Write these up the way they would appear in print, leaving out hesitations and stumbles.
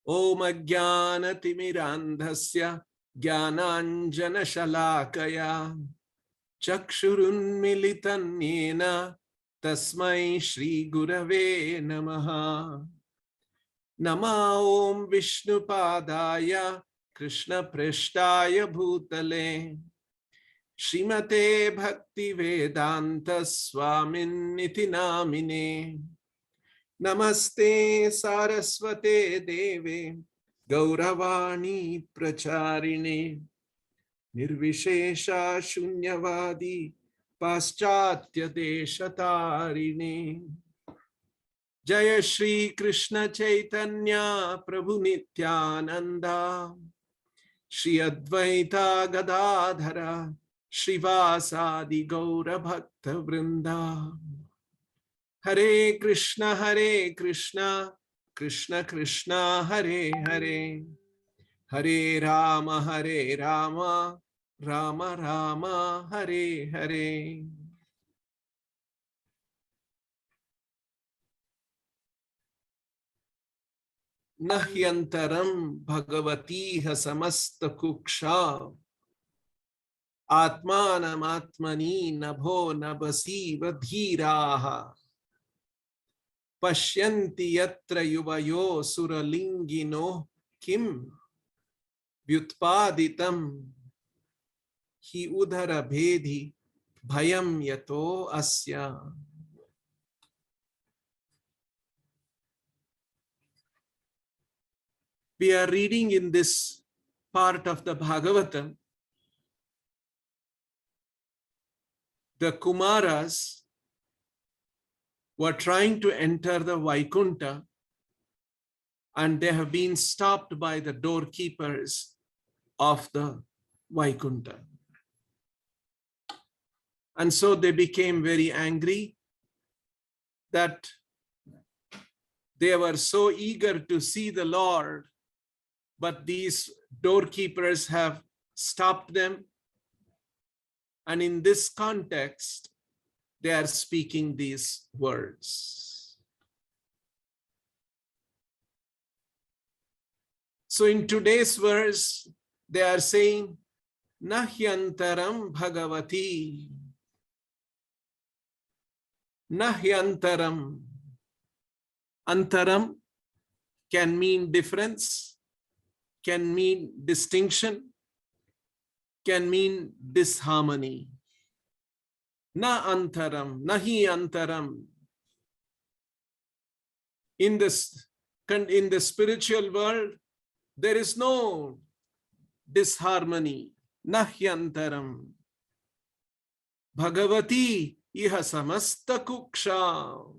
Om Ajnanatimirandhasya Jnananjana Shalakaya Chakshurunmilitan Yena Tasmai Shri Gurave Namaha. Nama Om Vishnupadaya Krishna Preshtaya Bhutale Srimate Bhaktivedanta Swami Namine. Namaste Saraswate Deve Gauravani Pracharine Nirvishesha Shunyavadi Paschatya Deshatarine. Jaya Shri Krishna Chaitanya Prabhu Nityananda Shri Advaita Gadadhara Shrivasadi Gaura Bhakta Vrinda. Hare Krishna Krishna Krishna Hare Hare Hare Rama Rama Rama Hare Hare. Nahyantaram Bhagavati Samasta Kuksha Atmanam Atmani Nabho Nabasi Vadhiraha Pashyanti Yatra Yuvayo Suralingino Kim Vyutpaditam Hi Udhara Bhedi Bhayam Yato Asya. We are reading in this part of the Bhagavatam the Kumaras were trying to enter the Vaikuntha and they have been stopped by the doorkeepers of the Vaikuntha. And so they became very angry that they were so eager to see the Lord, but these doorkeepers have stopped them. And in this context, they are speaking these words. So in today's verse, they are saying, Nahyantaram Bhagavati. Nahyantaram. Antaram can mean difference, can mean distinction, can mean disharmony. Na antaram, nahi antaram. In the spiritual world, there is no disharmony. Nahyantaram. Bhagavati iha samasta kuksha.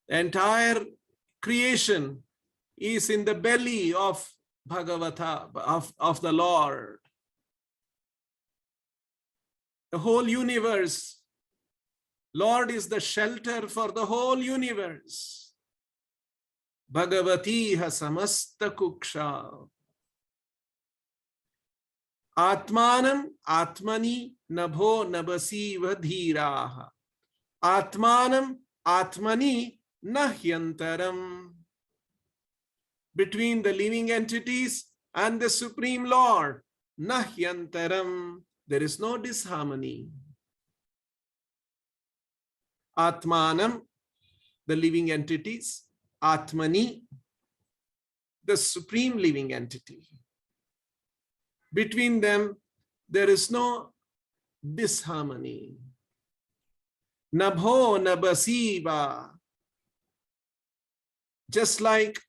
The entire creation is in the belly of Bhagavata, of the Lord. The whole universe, Lord is the shelter for the whole universe. Bhagavati ha samasta kuksha. Atmanam atmani nabho nabasi vadhiraha. Atmanam atmani nahyantaram. Between the living entities and the Supreme Lord, nahyantaram, there is no disharmony. Atmanam, the living entities, Atmani, the supreme living entity. Between them, there is no disharmony. Nabho nabasiva. Just like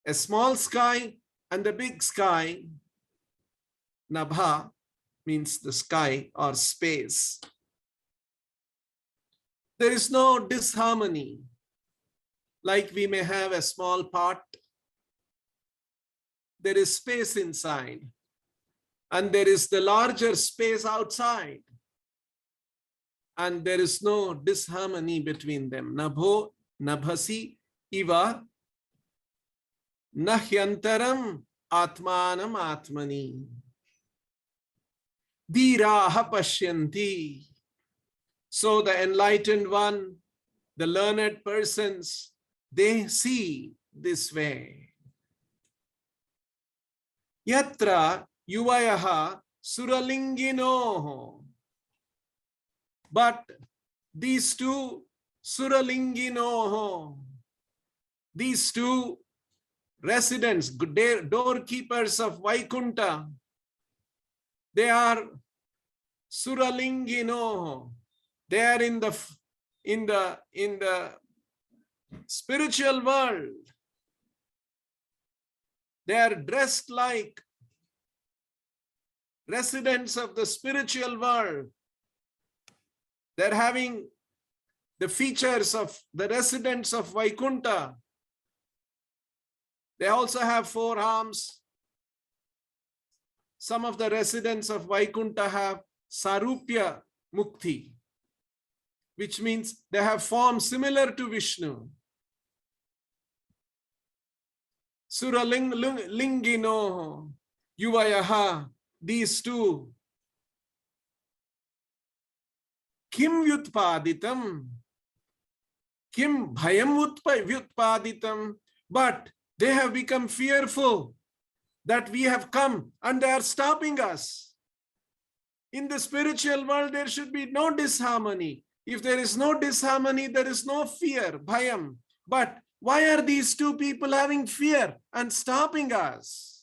a small sky and the big sky, Nabha means the sky or space. There is no disharmony. Like we may have a small pot, there is space inside, and there is the larger space outside, and there is no disharmony between them. Nabho nabhasi iva nahyantaram atmanam atmani. Dhiraha pashyanti. So the enlightened one, the learned persons, they see this way. Yatra yuvayaha suralinginoho. But these two suralinginoho, these two residents, doorkeepers of Vaikunta, they are suralinginoho. They are in the spiritual world. They are dressed like residents of the spiritual world. They're having the features of the residents of Vaikunta. They also have 4 arms. Some of the residents of Vaikunta have Sarupya Mukti, which means they have forms similar to Vishnu. Suralingino yuvayaha, these two. Kim vyutpaditam, kim bhayam vyutpaditam, but they have become fearful that we have come and they are stopping us. In the spiritual world, there should be no disharmony. If there is no disharmony, there is no fear, bhayam. But why are these two people having fear and stopping us?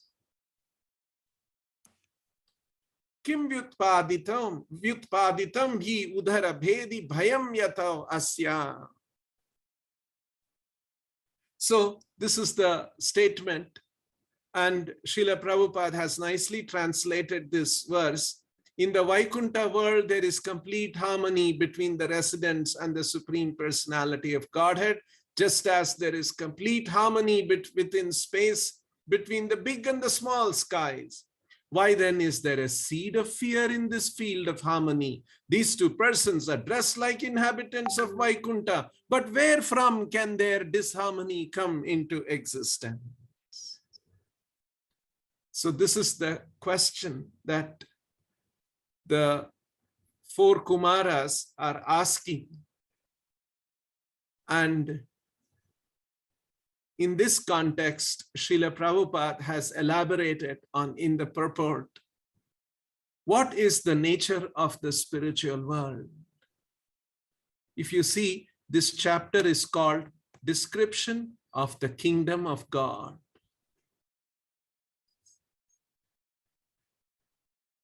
Kim vyutpaditam hi udhara bhedi bhayam yatav asya. So this is the statement, and Srila Prabhupada has nicely translated this verse. In the Vaikunta world, there is complete harmony between the residents and the Supreme Personality of Godhead, just as there is complete harmony within space between the big and the small skies. Why then is there a seed of fear in this field of harmony? These two persons are dressed like inhabitants of Vaikunta, but where from can their disharmony come into existence? So this is the question that the 4 Kumaras are asking. And in this context, Srila Prabhupada has elaborated on in the purport, what is the nature of the spiritual world? If you see, this chapter is called Description of the Kingdom of God.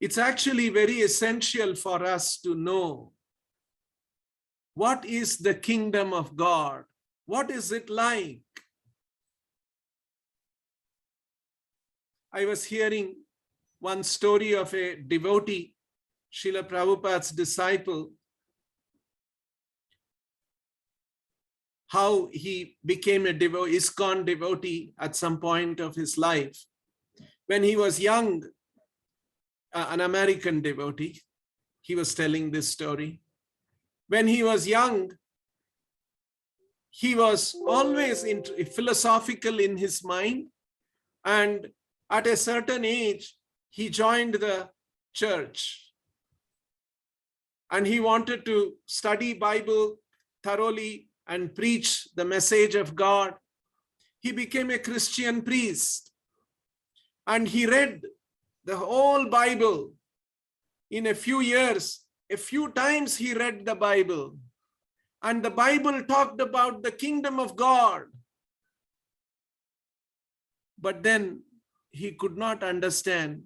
It's actually very essential for us to know what is the kingdom of God? What is it like? I was hearing one story of a devotee, Srila Prabhupada's disciple, how he became a ISKCON devotee at some point of his life. When he was young, an American devotee, he was telling this story. When he was young, he was always philosophical in his mind, and at a certain age, he joined the church and he wanted to study Bible thoroughly and preach the message of God. He became a Christian priest and he read the whole Bible in a few years. A few times he read the Bible, and the Bible talked about the kingdom of God. But then he could not understand.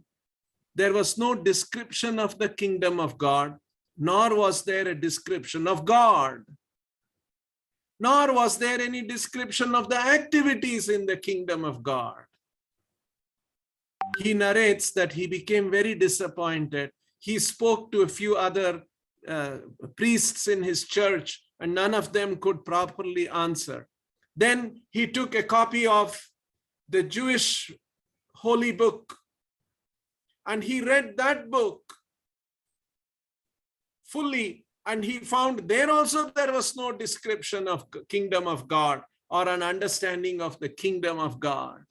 There was no description of the kingdom of God, nor was there a description of God, nor was there any description of the activities in the kingdom of God. He narrates that he became very disappointed. He spoke to a few other priests in his church, and none of them could properly answer. Then he took a copy of the Jewish holy book, and he read that book fully, and he found there also there was no description of kingdom of God or an understanding of the kingdom of God.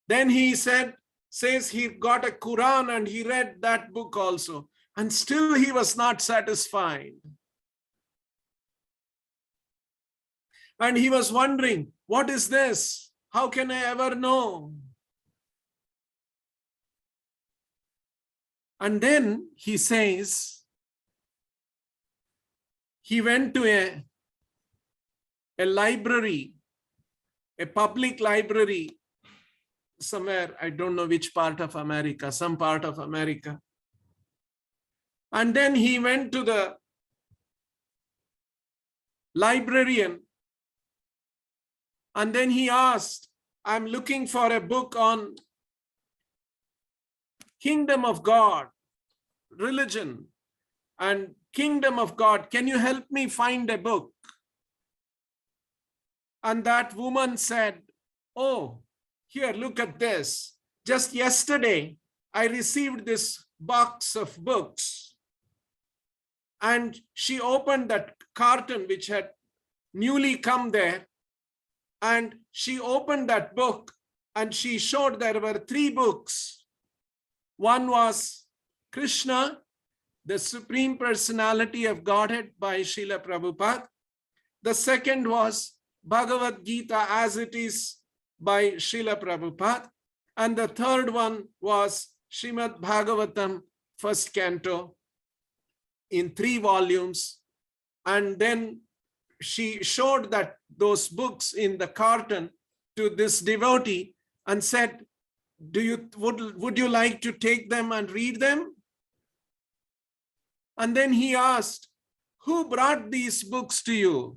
Then he says he got a Quran and he read that book also, and still he was not satisfied. And he was wondering, what is this? How can I ever know? And then he says, he went to a library, a public library, somewhere, I don't know which part of America, some part of America. And then he went to the librarian, and then he asked, I'm looking for a book on Kingdom of God, religion and Kingdom of God. Can you help me find a book? And that woman said, oh, here, look at this. Just yesterday, I received this box of books. And she opened that carton which had newly come there. And she opened that book and she showed there were 3 books. One was Krishna, the Supreme Personality of Godhead by Srila Prabhupada. The second was Bhagavad Gita as it is by Srila Prabhupada. And the third one was Srimad Bhagavatam, first canto, in 3 volumes. And then she showed that those books in the carton to this devotee and said, would you like to take them and read them? And then he asked, who brought these books to you?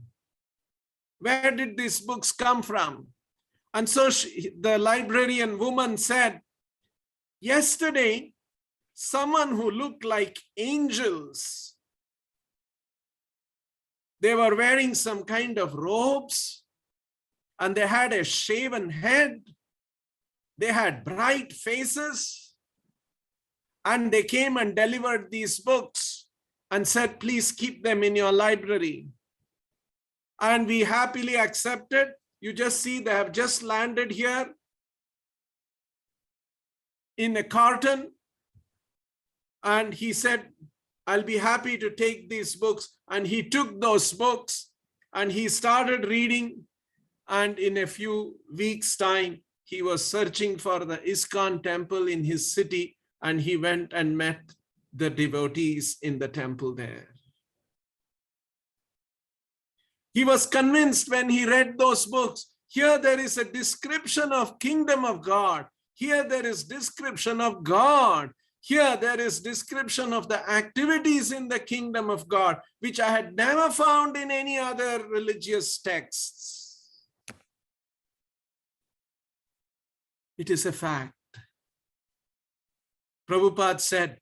Where did these books come from? And so the librarian woman said, yesterday, someone who looked like angels, they were wearing some kind of robes and they had a shaven head. They had bright faces and they came and delivered these books and said, please keep them in your library. And we happily accepted. You just see they have just landed here in a carton. And he said, I'll be happy to take these books. And he took those books and he started reading. And in a few weeks' time, he was searching for the ISKCON temple in his city. And he went and met the devotees in the temple there. He was convinced when he read those books. Here there is a description of Kingdom of God. Here there is description of God. Here there is description of the activities in the Kingdom of God, which I had never found in any other religious texts. It is a fact. Prabhupada said,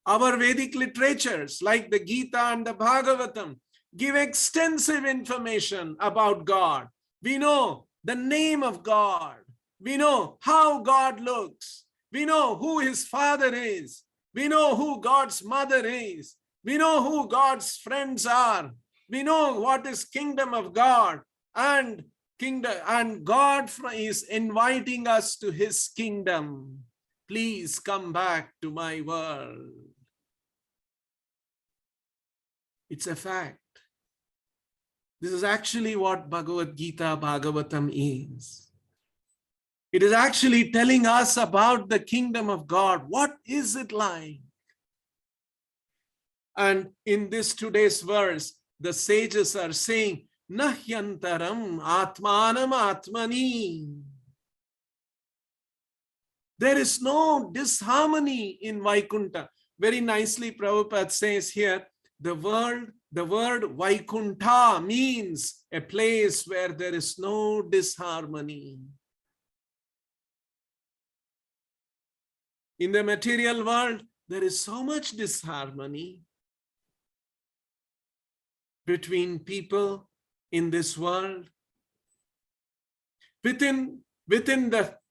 our Vedic literatures like the Gita and the Bhagavatam give extensive information about God. We know the name of God. We know how God looks. We know who his father is. We know who God's mother is. We know who God's friends are. We know what is Kingdom of God. And God is inviting us to his kingdom. Please come back to my world. It's a fact. This is actually what Bhagavad Gita, Bhagavatam is. It is actually telling us about the kingdom of God. What is it like? And in this today's verse, the sages are saying, Nahyantaram Atmanam Atmani. There is no disharmony in Vaikuntha. Very nicely, Prabhupada says here, the word Vaikuntha means a place where there is no disharmony. In the material world, there is so much disharmony between people in this world.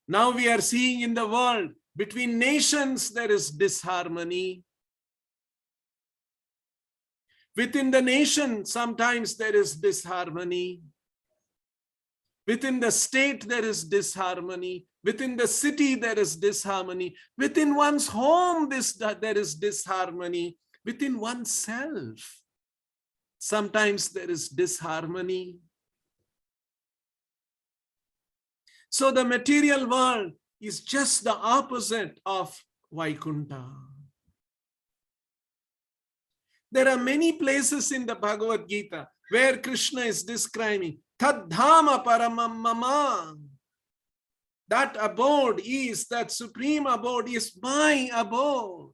Now we are seeing in the world, between nations, there is disharmony. Within the nation, sometimes there is disharmony. Within the state, there is disharmony. Within the city, there is disharmony. Within one's home, there is disharmony. Within oneself, sometimes there is disharmony. So the material world is just the opposite of Vaikuntha. There are many places in the Bhagavad Gita where Krishna is describing Tadhama Paramam Mama. That abode is, that supreme abode is my abode.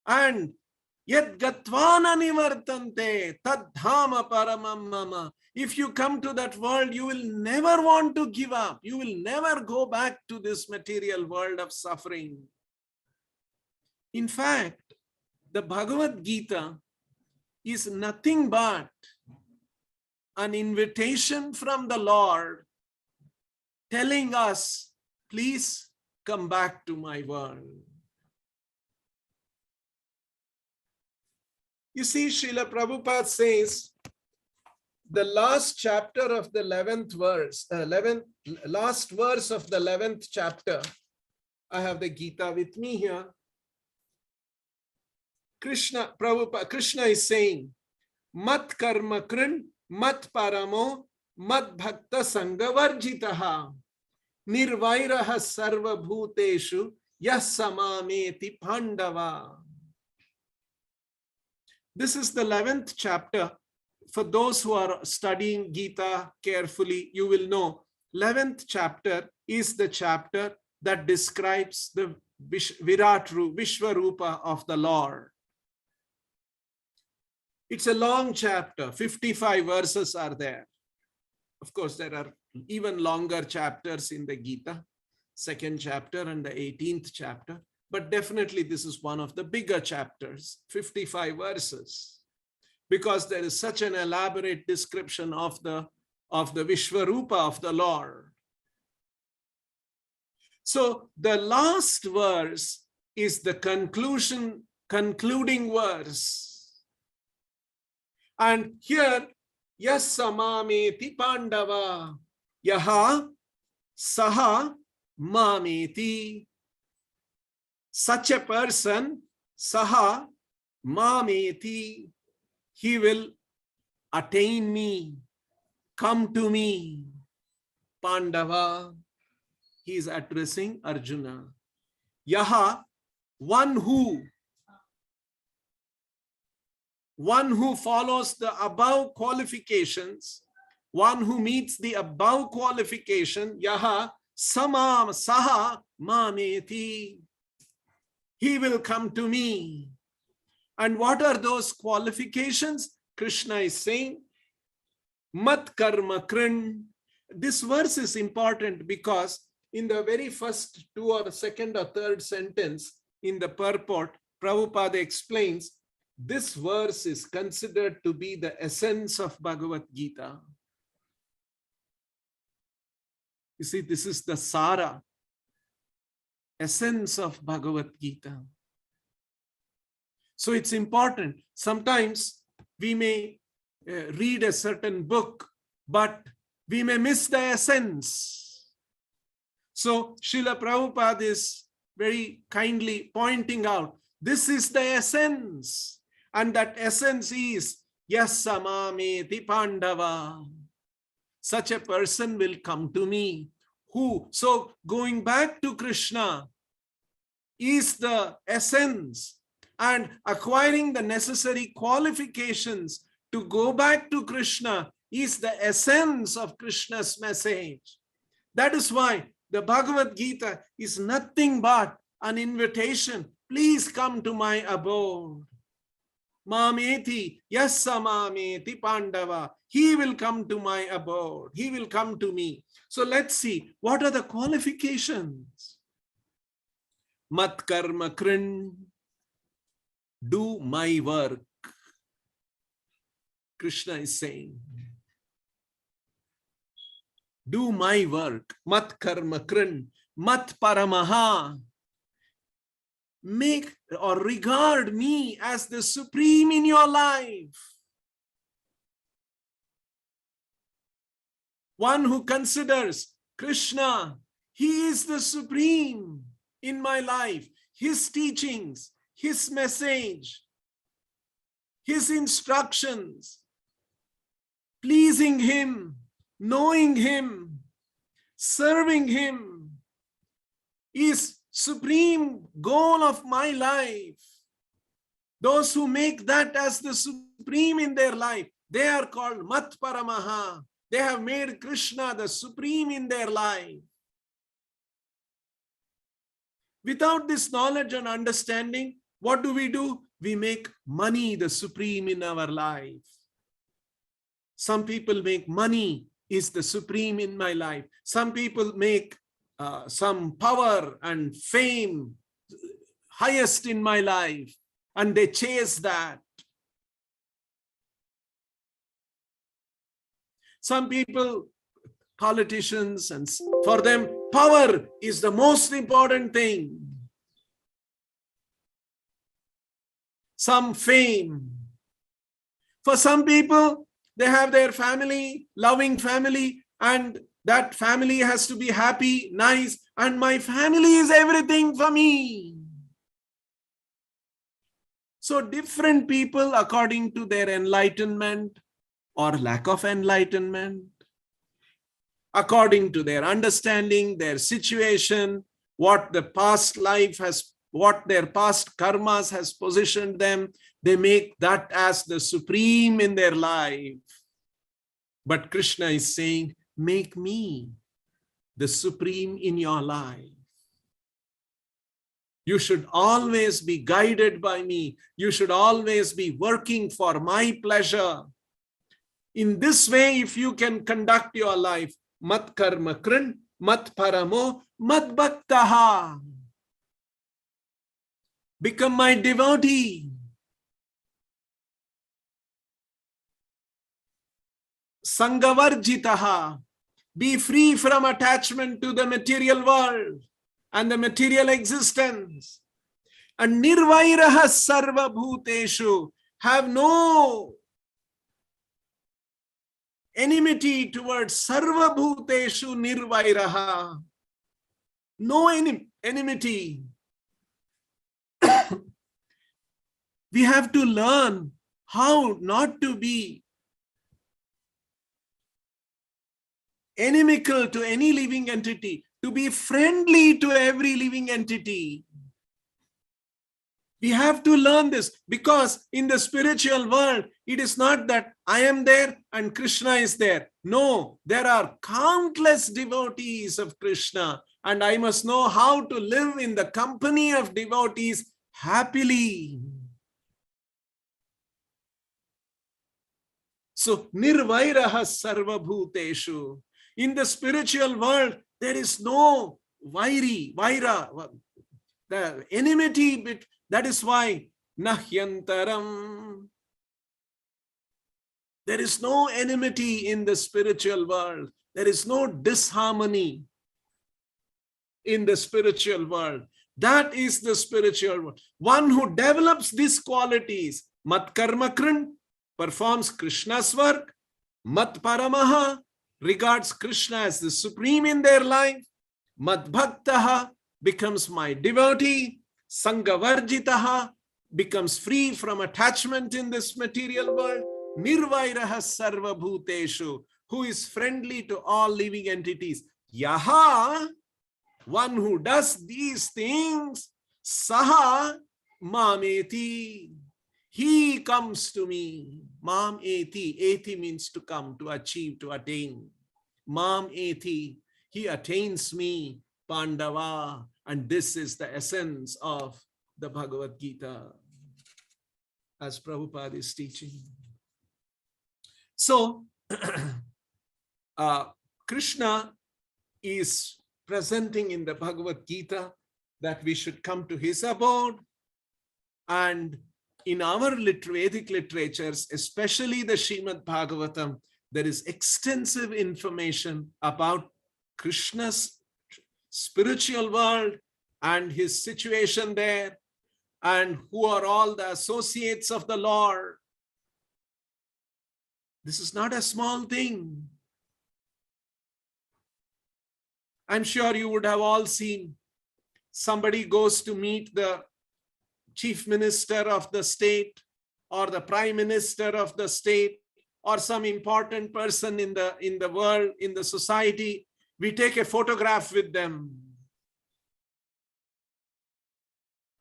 And yet Gatvana Nivartante Tadhama Paramam Mama. If you come to that world, you will never want to give up. You will never go back to this material world of suffering. In fact, the Bhagavad Gita is nothing but an invitation from the Lord telling us, please come back to my world. You see, Srila Prabhupada says, the last chapter of the 11th verse, last verse of the 11th chapter, I have the Gita with me here. Krishna is saying, Mat karma krin, mat paramo, mat bhakta sangavarjitaha, nirvairaha sarva bhuteshu, yas samameti pandava. This is the 11th chapter. For those who are studying Gita carefully, you will know 11th chapter is the chapter that describes the Vishwarupa of the Lord. It's a long chapter, 55 verses are there. Of course, there are even longer chapters in the Gita, 2nd chapter and the 18th chapter. But definitely this is one of the bigger chapters, 55 verses. Because there is such an elaborate description of the Vishwarupa of the Lord. So the last verse is the concluding verse. And here, Yas samameti pandava, yaha saha mameti. Such a person, saha mameti, he will attain me, come to me. Pandava, he is addressing Arjuna. Yaha, one who follows the above qualifications, one who meets the above qualification, yaha samam saha mameti, he will come to me. And what are those qualifications? Krishna is saying, mat karma krin. This verse is important because in the very first 2 or 2nd or 3rd sentence in the purport, Prabhupada explains, this verse is considered to be the essence of Bhagavad Gita. You see, this is the Sara, essence of Bhagavad Gita. So it's important. Sometimes we may read a certain book, but we may miss the essence. So Srila Prabhupada is very kindly pointing out, this is the essence. And that essence is Yasamameti Pandava. Such a person will come to me. Who? So going back to Krishna is the essence, and acquiring the necessary qualifications to go back to Krishna is the essence of Krishna's message. That is why the Bhagavad Gita is nothing but an invitation. Please come to my abode. Mameti, yasamameti Pandava. He will come to my abode. He will come to me. So let's see, what are the qualifications? Mat karma krin. Do my work. Krishna is saying, do my work. Mat karma krin. Mat paramaha. Make or regard me as the supreme in your life. One who considers Krishna, he is the supreme in my life. His teachings, his message, his instructions, pleasing him, knowing him, Serving him is supreme goal of my life. Those who make that as the supreme in their life, they are called Mat Paramaha. They have made Krishna the supreme in their life. Without this knowledge and understanding, what do? We make money the supreme in our life. Some people make money is the supreme in my life. Some people make some power and fame highest in my life, and they chase that. Some people, politicians, and for them, power is the most important thing. Some fame. For some people, they have their family, loving family, and that family has to be happy, nice, and my family is everything for me. So different people, according to their enlightenment or lack of enlightenment, according to their understanding, their situation, what the past life has, what their past karmas has positioned them, they make that as the supreme in their life. But Krishna is saying, make me the supreme in your life. You should always be guided by me. You should always be working for my pleasure. In this way, if you can conduct your life, mat karma krin, mat paramo, mat bhaktaha. Become my devotee. Sangavarjitaha. Be free from attachment to the material world and the material existence. And nirvairaha sarva bhuteshu. Have no enmity towards sarva bhuteshu nirvairaha. No enmity. We have to learn how not to be inimical to any living entity, to be friendly to every living entity. We have to learn this, because in the spiritual world, it is not that I am there and Krishna is there. No, there are countless devotees of Krishna, and I must know how to live in the company of devotees happily. So, nirvairaha sarva bhuteshu. In the spiritual world, there is no vaira, the enmity. That is why nahyantaram. There is no enmity in the spiritual world. There is no disharmony in the spiritual world. That is the spiritual world. One who develops these qualities, mat karma krin, performs Krishna's work, mat paramaha, regards Krishna as the supreme in their life, mat bhaktaha, becomes my devotee, sangavarjitaha, becomes free from attachment in this material world, nirvairaha sarva bhuteshu, who is friendly to all living entities. Yaha, one who does these things, saha mameti, he comes to me. Mam eti. Eti means to come, to achieve, to attain. Mam eti. He attains me. Pandava. And this is the essence of the Bhagavad Gita, as Prabhupada is teaching. So, Krishna is presenting in the Bhagavad Gita that we should come to his abode. And in our Vedic literatures, especially the Srimad Bhagavatam, there is extensive information about Krishna's spiritual world and his situation there, and who are all the associates of the Lord. This is not a small thing. I'm sure you would have all seen somebody goes to meet the chief minister of the state or the prime minister of the state or some important person in the world, in the society, we take a photograph with them.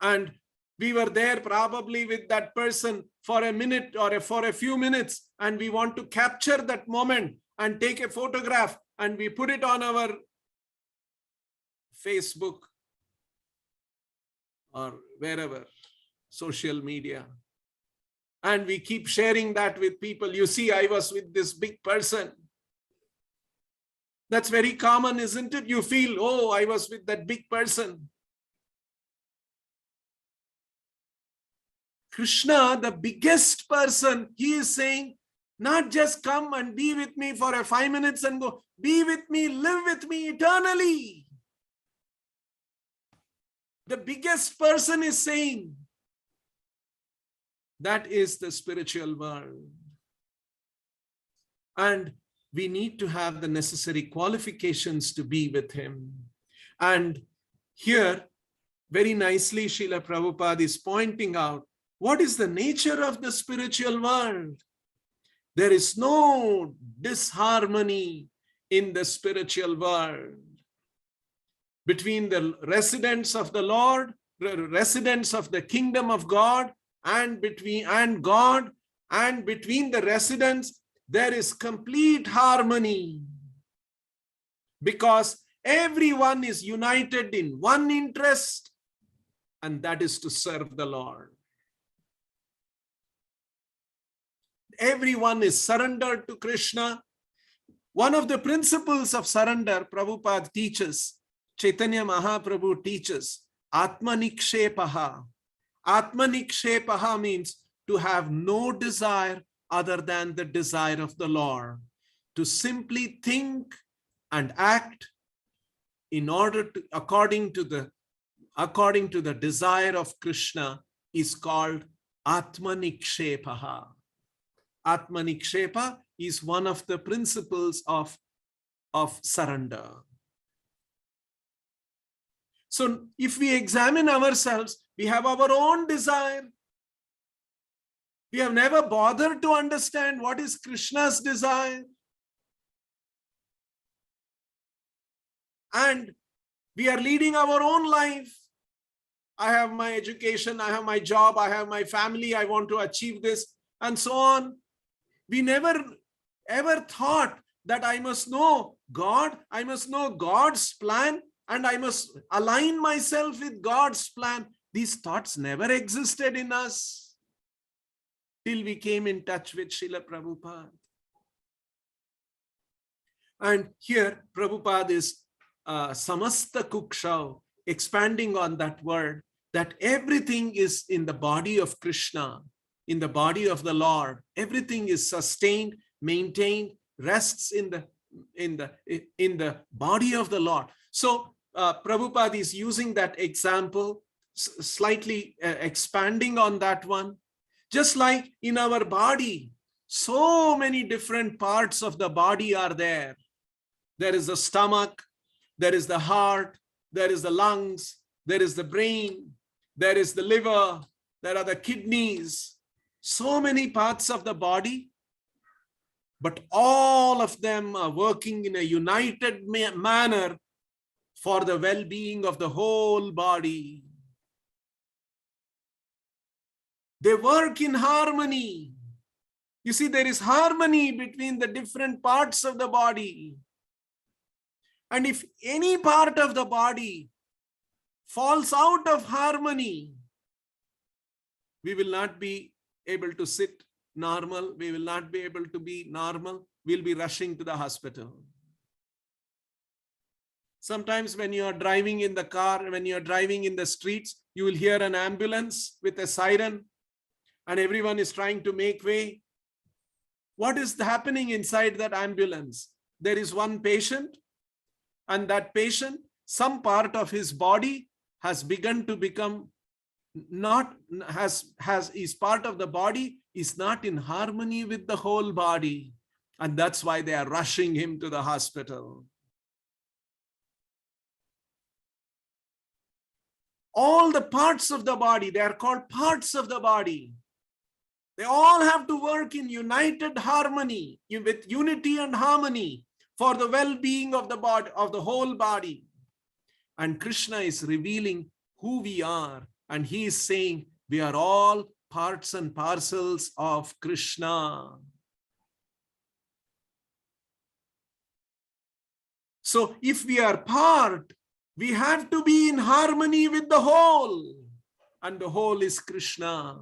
And we were there probably with that person for a minute or for a few minutes, and we want to capture that moment and take a photograph, and we put it on our Facebook or wherever, social media. And we keep sharing that with people. You see, I was with this big person. That's very common, isn't it? You feel, oh, I was with that big person. Krishna, the biggest person, he is saying, not just come and be with me for 5 minutes and go, be with me, live with me eternally. The biggest person is saying, that is the spiritual world. And we need to have the necessary qualifications to be with him. And here, very nicely, Srila Prabhupada is pointing out, what is the nature of the spiritual world? There is no disharmony in the spiritual world between the residents of the Lord, residents of the kingdom of God, and between God, and between the residents, there is complete harmony, because everyone is united in one interest, and that is to serve the Lord. Everyone is surrendered to Krishna. One of the principles of surrender, Prabhupada teaches, Chaitanya Mahaprabhu teaches, Atmanikshepaha. Atmanikshepaha means to have no desire other than the desire of the Lord. To simply think and act in order to, according to the desire of Krishna is called Atmanikshepaha. Atmanikshepa is one of the principles of surrender. So if we examine ourselves, we have our own desire. We have never bothered to understand what is Krishna's desire. And we are leading our own life. I have my education, I have my job, I have my family, I want to achieve this, and so on. We never ever thought that I must know God, I must know God's plan, and I must align myself with God's plan. These thoughts never existed in us till we came in touch with Srila Prabhupada. And here Prabhupada is samasta kukshav, expanding on that word, that everything is in the body of Krishna, in the body of the Lord. Everything is sustained, maintained, rests in the body of the Lord. So Prabhupada is using that example, slightly expanding on that one. Just like in our body, so many different parts of the body are there. There is the stomach, there is the heart, there is the lungs, there is the brain, there is the liver, there are the kidneys. So many parts of the body, but all of them are working in a united manner for the well-being of the whole body. They work in harmony. You see, there is harmony between the different parts of the body. And if any part of the body falls out of harmony, we will not be able to sit normal, we will not be able to be normal, we'll be rushing to the hospital. Sometimes when you are driving in the car, when you are driving in the streets, you will hear an ambulance with a siren and everyone is trying to make way. What is happening inside that ambulance? There is one patient, and that patient, some part of his body has begun to become is part of the body is not in harmony with the whole body, and that's why they are rushing him to the hospital. All the parts of the body, they are called parts of the body. They all have to work in united harmony, with unity and harmony for the well-being of the body, of the whole body. And Krishna is revealing who we are. And he is saying, we are all parts and parcels of Krishna. So if we are part, we have to be in harmony with the whole. And the whole is Krishna.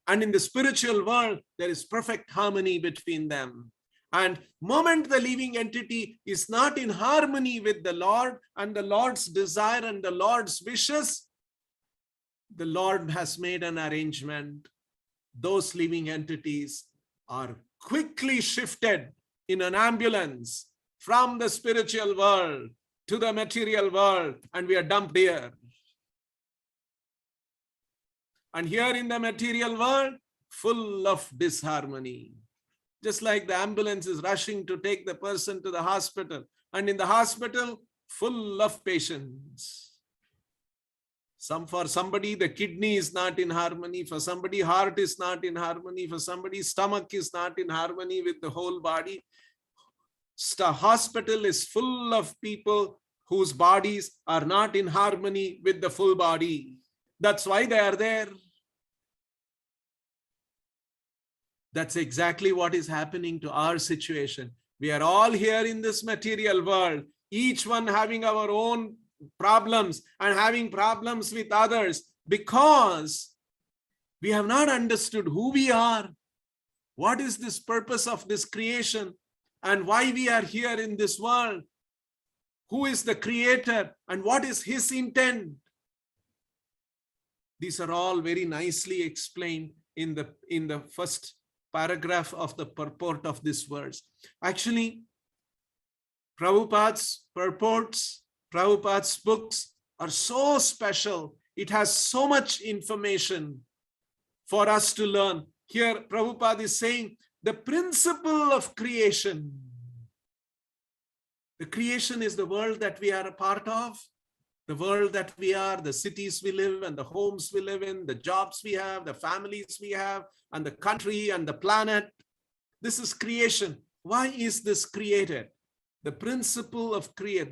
And in the spiritual world, there is perfect harmony between them. And moment the living entity is not in harmony with the Lord and the Lord's desire and the Lord's wishes, the Lord has made an arrangement. Those living entities are quickly shifted in an ambulance from the spiritual world to the material world, and we are dumped here. And here in the material world, full of disharmony. Just like the ambulance is rushing to take the person to the hospital, and in the hospital, full of patients. For somebody, the kidney is not in harmony. For somebody, heart is not in harmony. For somebody, stomach is not in harmony with the whole body. The hospital is full of people whose bodies are not in harmony with the full body. That's why they are there. That's exactly what is happening to our situation. We are all here in this material world, each one having our own problems and having problems with others because we have not understood who we are, what is this purpose of this creation, and why we are here in this world, who is the creator and what is his intent. These are all very nicely explained in the first paragraph of the purport of this verse. Actually, Prabhupada's purports, Prabhupada's books are so special. It has so much information for us to learn. Here, Prabhupada is saying the principle of creation. The creation is the world that we are a part of, the world that we are, the cities we live and the homes we live in, the jobs we have, the families we have, and the country and the planet. This is creation. Why is this created? The principle of creation.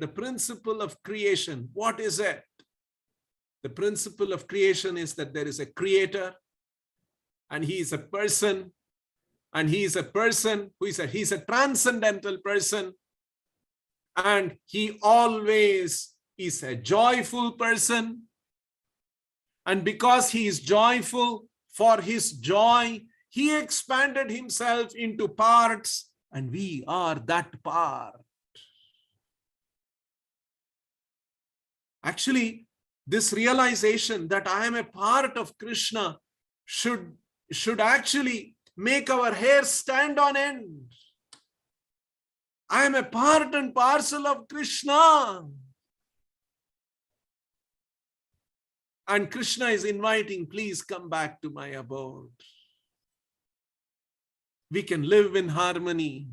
What is it? The principle of creation is that there is a creator and he is a person, and he is a person who is he's a transcendental person, and he always is a joyful person. And because he is joyful, for his joy, he expanded himself into parts, and we are that part. Actually, this realization that I am a part of Krishna should actually make our hair stand on end. I am a part and parcel of Krishna. And Krishna is inviting, please come back to my abode. We can live in harmony.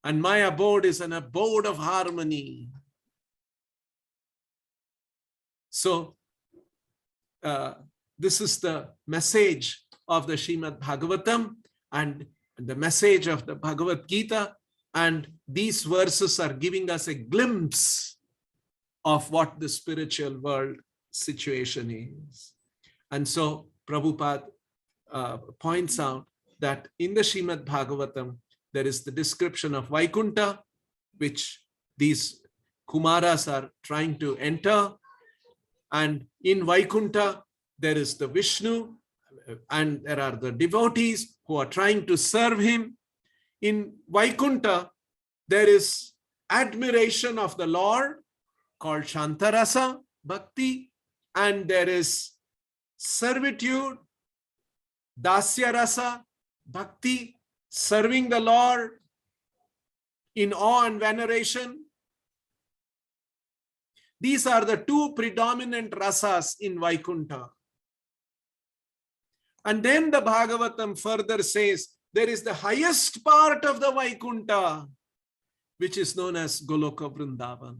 And my abode is an abode of harmony. So, this is the message of the Srimad Bhagavatam and the message of the Bhagavad Gita. And these verses are giving us a glimpse of what the spiritual world situation is. And so Prabhupada points out that in the Srimad Bhagavatam, there is the description of Vaikuntha, which these Kumaras are trying to enter. And in Vaikuntha, there is the Vishnu, and there are the devotees who are trying to serve him. In Vaikuntha, there is admiration of the Lord called Shantarasa Bhakti, and there is servitude, Dasya Rasa Bhakti, serving the Lord in awe and veneration. These are the two predominant rasas in Vaikuntha. And then the Bhagavatam further says, there is the highest part of the Vaikuntha, which is known as Goloka Vrindavan.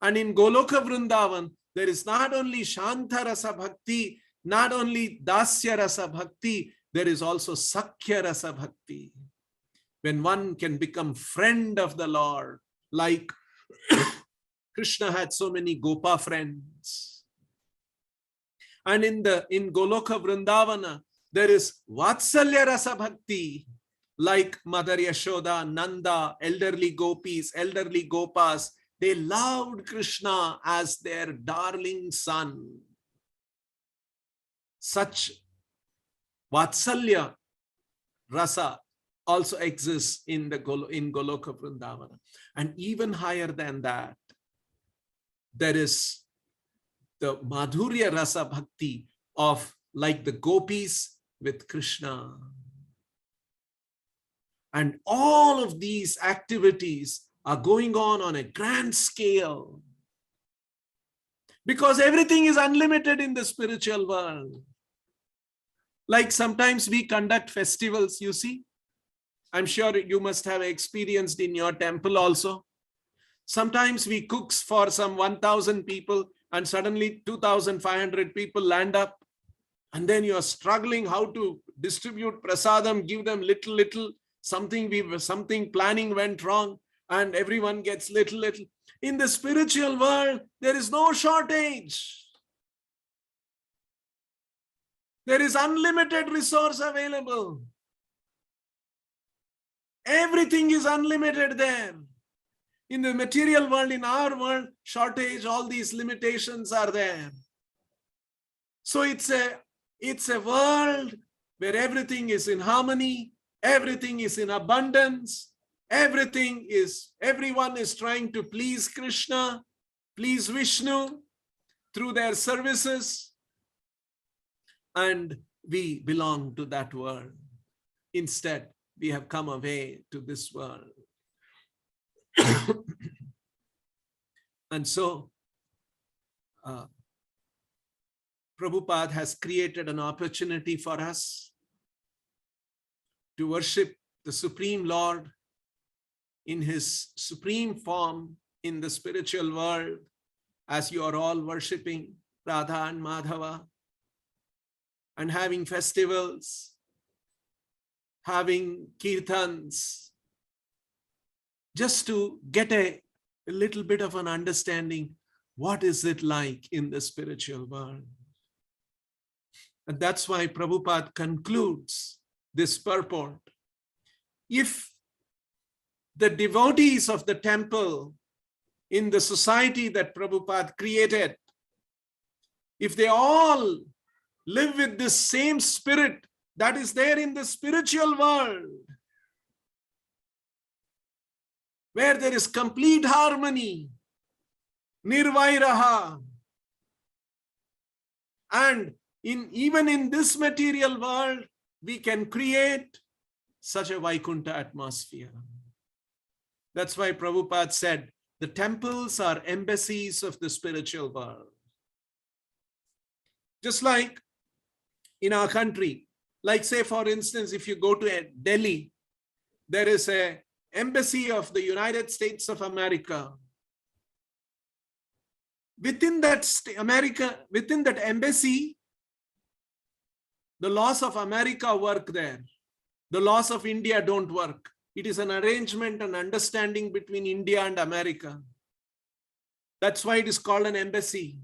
And in Goloka Vrindavan, there is not only Shanta Rasa Bhakti, not only Dasya Rasa Bhakti, there is also Sakhya Rasa Bhakti, when one can become friend of the Lord, like Krishna had so many Gopa friends. And in Goloka Vrindavana, there is Vatsalya Rasa Bhakti, like Mother Yashoda, Nanda, elderly gopis, elderly gopas. They loved Krishna as their darling son. Such Vatsalya Rasa also exists in Goloka Vrindavana. And even higher than that, there is the Madhurya Rasa Bhakti of like the gopis with Krishna. And all of these activities are going on a grand scale, because everything is unlimited in the spiritual world. Like sometimes we conduct festivals, you see. I'm sure you must have experienced in your temple also. Sometimes we cook for some 1,000 people and suddenly 2,500 people land up. And then you're struggling how to distribute prasadam, give them little, something planning went wrong and everyone gets little. In the spiritual world, there is no shortage. There is unlimited resource available. Everything is unlimited there. In the material world, in our world, shortage, all these limitations are there. So it's a world where everything is in harmony, everything is in abundance, everyone is trying to please Krishna, please Vishnu through their services. And we belong to that world. Instead, we have come away to this world. And so, Prabhupada has created an opportunity for us to worship the Supreme Lord in his supreme form in the spiritual world, as you are all worshiping Radha and Madhava, and having festivals, having kirtans, just to get a little bit of an understanding, what is it like in the spiritual world? And that's why Prabhupada concludes this purport. If the devotees of the temple in the society that Prabhupada created, if they all live with this same spirit that is there in the spiritual world, where there is complete harmony, nirvairaha, and even in this material world, we can create such a Vaikuntha atmosphere. That's why Prabhupada said, the temples are embassies of the spiritual world. Just like in our country, like say for instance, if you go to Delhi, there is an embassy of the United States of America. Within that embassy, the laws of America work there. The laws of India don't work. It is an arrangement and understanding between India and America. That's why it is called an embassy.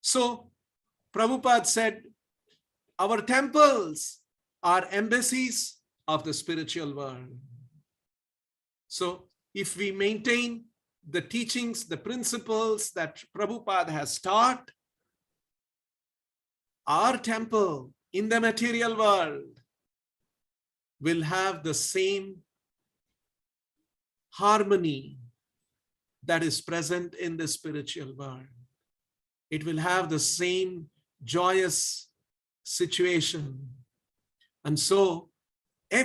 So Prabhupada said, our temples are embassies of the spiritual world. So if we maintain the teachings, the principles that Prabhupada has taught, our temple in the material world will have the same harmony that is present in the spiritual world. It will have the same joyous situation. And so,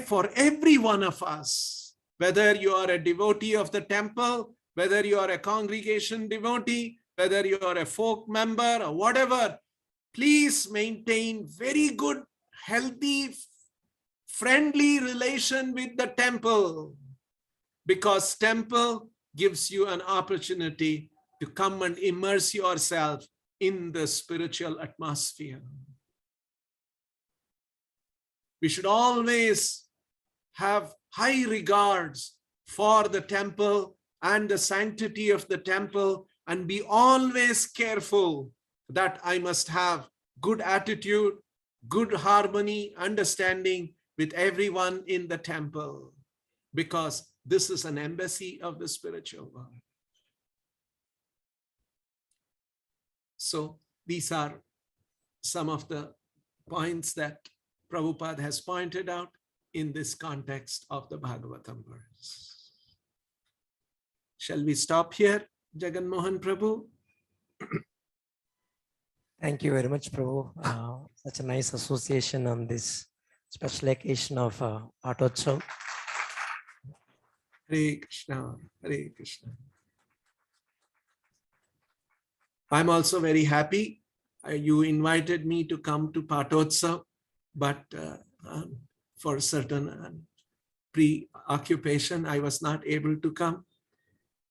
for every one of us, whether you are a devotee of the temple, whether you are a congregation devotee, whether you are a folk member or whatever, please maintain very good, healthy, friendly relation with the temple, because temple gives you an opportunity to come and immerse yourself in the spiritual atmosphere. We should always have high regards for the temple and the sanctity of the temple, and be always careful that I must have good attitude, good harmony, understanding with everyone in the temple, because this is an embassy of the spiritual world. So these are some of the points that Prabhupada has pointed out in this context of the Bhagavatam verse. Shall we stop here, Jagan Mohan Prabhu? Thank you very much, Prabhu. Such a nice association on this special occasion of Patotsav. Hare Krishna, Hare Krishna. I'm also very happy. You invited me to come to Patotsav, but for certain preoccupation, I was not able to come.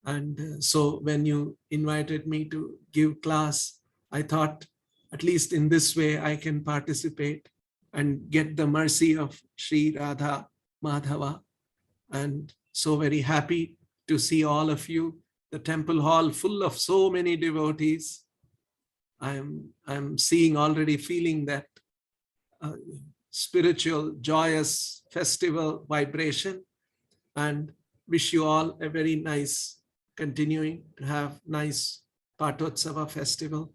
And so when you invited me to give class, I thought, at least in this way, I can participate and get the mercy of Sri Radha Madhava. And so very happy to see all of you. The temple hall full of so many devotees. I'm seeing already, feeling that spiritual, joyous festival vibration, and wish you all a very nice, continuing to have nice Patotsava festival.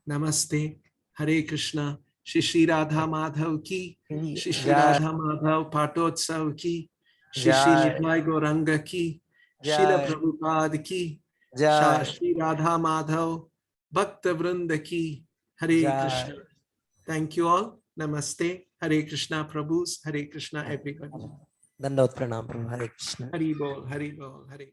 Namaste, Hare Krishna, Sri Sri Radha Madhav ki, Sri Sri Radha Madhav Patotsav ki, Sri Sri Nitai Gauranga ki, Srila Prabhupada ki, Sri Radha Madhav Bhaktivedanta ki, Hare Krishna. Thank you all. Namaste. Hare Krishna Prabhus. Hare Krishna everybody. Dandavot Pranam, Prabhu. Hare Krishna. Hari Bol, Hari Bol, Hare.